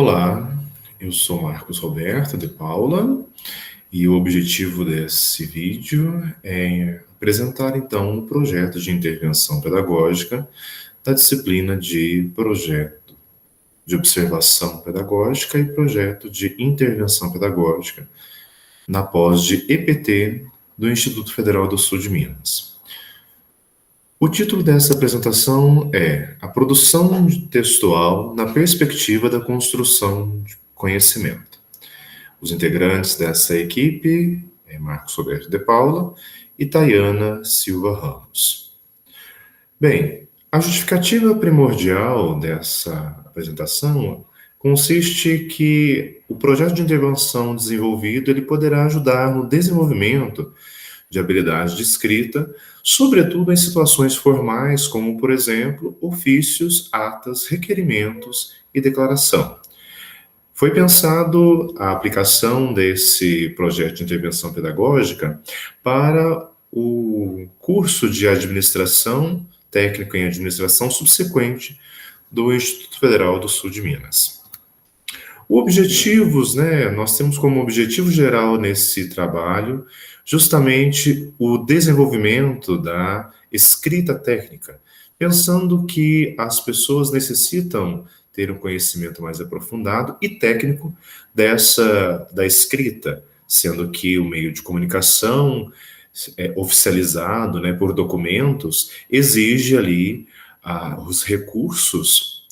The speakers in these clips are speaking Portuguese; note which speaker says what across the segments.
Speaker 1: Olá, eu sou Marcos Roberto de Paula e o objetivo desse vídeo é apresentar então um projeto de intervenção pedagógica da disciplina de projeto de observação pedagógica e projeto de intervenção pedagógica na pós de EPT do Instituto Federal do Sul de Minas. O título dessa apresentação é A Produção Textual na Perspectiva da Construção de Conhecimento. Os integrantes dessa equipe é Marcos Roberto de Paula e Tayana Silva Ramos. Bem, a justificativa primordial dessa apresentação consiste que o projeto de intervenção desenvolvido ele poderá ajudar no desenvolvimento de habilidades de escrita, sobretudo em situações formais, como, por exemplo, ofícios, atas, requerimentos e declaração. Foi pensado a aplicação desse projeto de intervenção pedagógica para o curso de administração, técnico em administração subsequente do Instituto Federal do Sul de Minas. Nós temos como objetivo geral nesse trabalho justamente o desenvolvimento da escrita técnica, pensando que as pessoas necessitam ter um conhecimento mais aprofundado e técnico da escrita, sendo que o meio de comunicação oficializado, por documentos, exige ali os recursos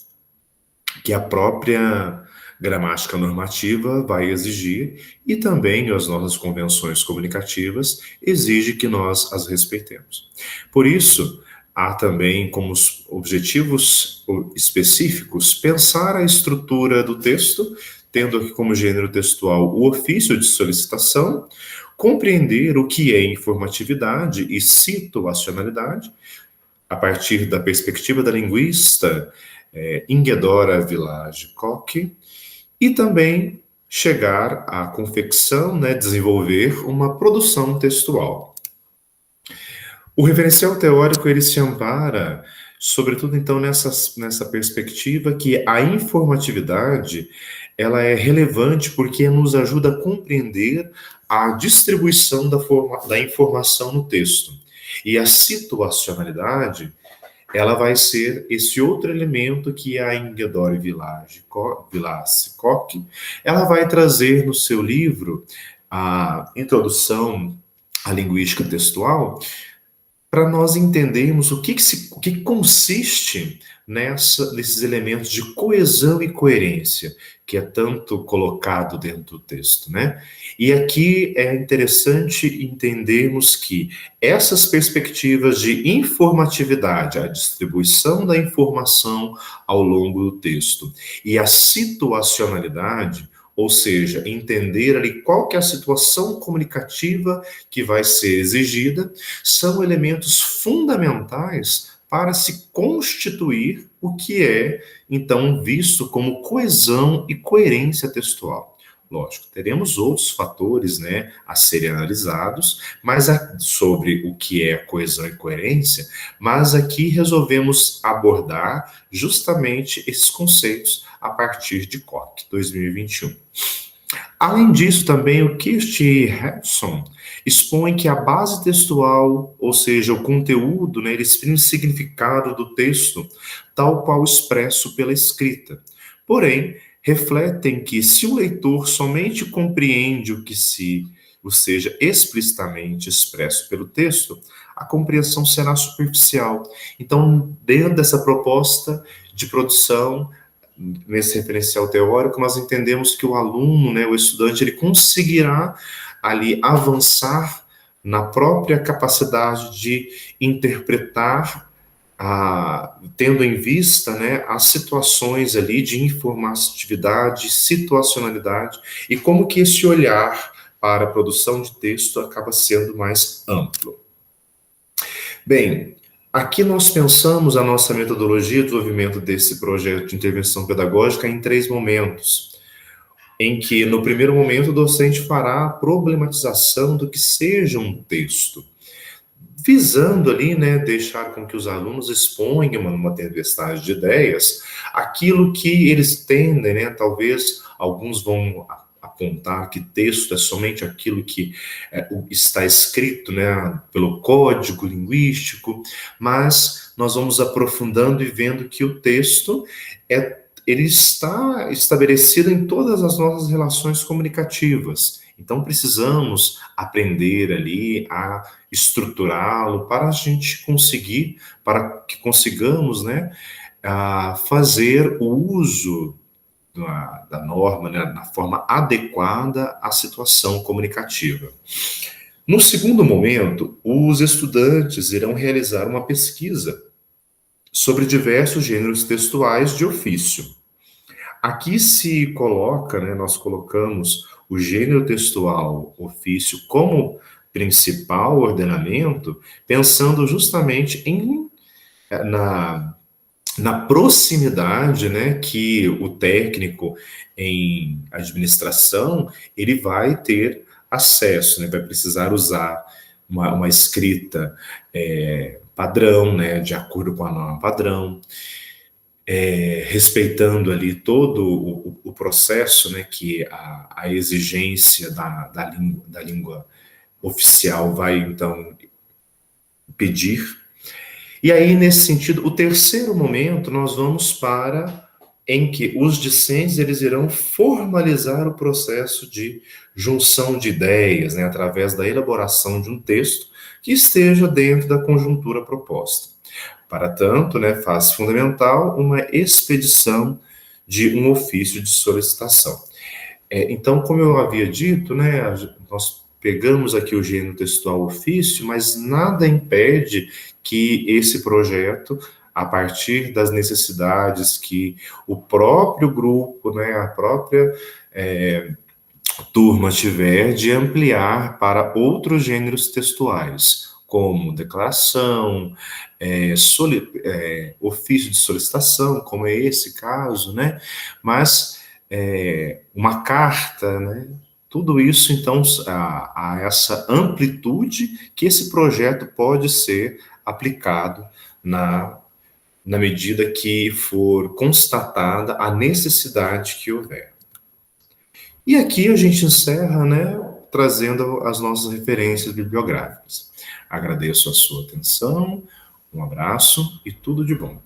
Speaker 1: que a própria gramática normativa vai exigir e também as nossas convenções comunicativas exigem que nós as respeitemos. Por isso, há também como objetivos específicos pensar a estrutura do texto, tendo aqui como gênero textual o ofício de solicitação, compreender o que é informatividade e situacionalidade, a partir da perspectiva da linguista Inghedora Village-Koch, e também chegar à confecção, desenvolver uma produção textual. O referencial teórico ele se ampara, sobretudo então nessa perspectiva que a informatividade ela é relevante porque nos ajuda a compreender a distribuição da informação no texto. E a situacionalidade ela vai ser esse outro elemento que a Inghedora Village-Koch, ela vai trazer no seu livro a Introdução à Linguística Textual, para nós entendermos o que consiste nesses elementos de coesão e coerência, que é tanto colocado dentro do texto, E aqui é interessante entendermos que essas perspectivas de informatividade, a distribuição da informação ao longo do texto, e a situacionalidade, ou seja, entender ali qual que é a situação comunicativa que vai ser exigida, são elementos fundamentais para se constituir o que é, então, visto como coesão e coerência textual. Lógico, teremos outros fatores, a serem analisados, mas sobre o que é coesão e coerência, mas aqui resolvemos abordar justamente esses conceitos a partir de Koch, 2021. Além disso, também o Kirst e Hudson expõe que a base textual, ou seja, o conteúdo, ele exprime o significado do texto, tal qual expresso pela escrita. Porém, refletem que se o leitor somente compreende ou seja, explicitamente expresso pelo texto, a compreensão será superficial. Então, dentro dessa proposta de produção, nesse referencial teórico, nós entendemos que o aluno, o estudante, ele conseguirá ali avançar na própria capacidade de interpretar, tendo em vista, as situações ali de informatividade, situacionalidade, e como que esse olhar para a produção de texto acaba sendo mais amplo. Bem, aqui nós pensamos a nossa metodologia de desenvolvimento desse projeto de intervenção pedagógica em 3 momentos, em que, no primeiro momento, o docente fará a problematização do que seja um texto, visando ali, né, deixar com que os alunos exponham numa tempestade de ideias aquilo que eles tendem, né, talvez alguns vão apontar que texto é somente aquilo que está escrito, né, pelo código linguístico, mas nós vamos aprofundando e vendo que o texto ele está estabelecido em todas as nossas relações comunicativas. Então precisamos aprender ali a estruturá-lo para a gente conseguir, para que consigamos, né, fazer o uso da norma, né, na forma adequada à situação comunicativa. No segundo momento, os estudantes irão realizar uma pesquisa sobre diversos gêneros textuais de ofício. Aqui se coloca, né, nós colocamos o gênero textual ofício como principal ordenamento, pensando justamente na proximidade, né, que o técnico em administração ele vai ter acesso, né, vai precisar usar uma escrita padrão, né, de acordo com a norma padrão, respeitando ali todo o processo, né, que a exigência da língua oficial vai, então, pedir. E aí, nesse sentido, o terceiro momento, nós vamos para em que os discentes eles irão formalizar o processo de junção de ideias, né, através da elaboração de um texto que esteja dentro da conjuntura proposta. Para tanto, né, faz fundamental uma expedição de um ofício de solicitação. Então, como eu havia dito, né, nós pegamos aqui o gênero textual ofício, mas nada impede que esse projeto, a partir das necessidades que o próprio grupo, né, a própria turma tiver, de ampliar para outros gêneros textuais, como declaração, ofício de solicitação, como é esse caso, né? Mas uma carta, né? Tudo isso, então, a essa amplitude que esse projeto pode ser aplicado na medida que for constatada a necessidade que houver. E aqui a gente encerra, né, trazendo as nossas referências bibliográficas. Agradeço a sua atenção, um abraço e tudo de bom.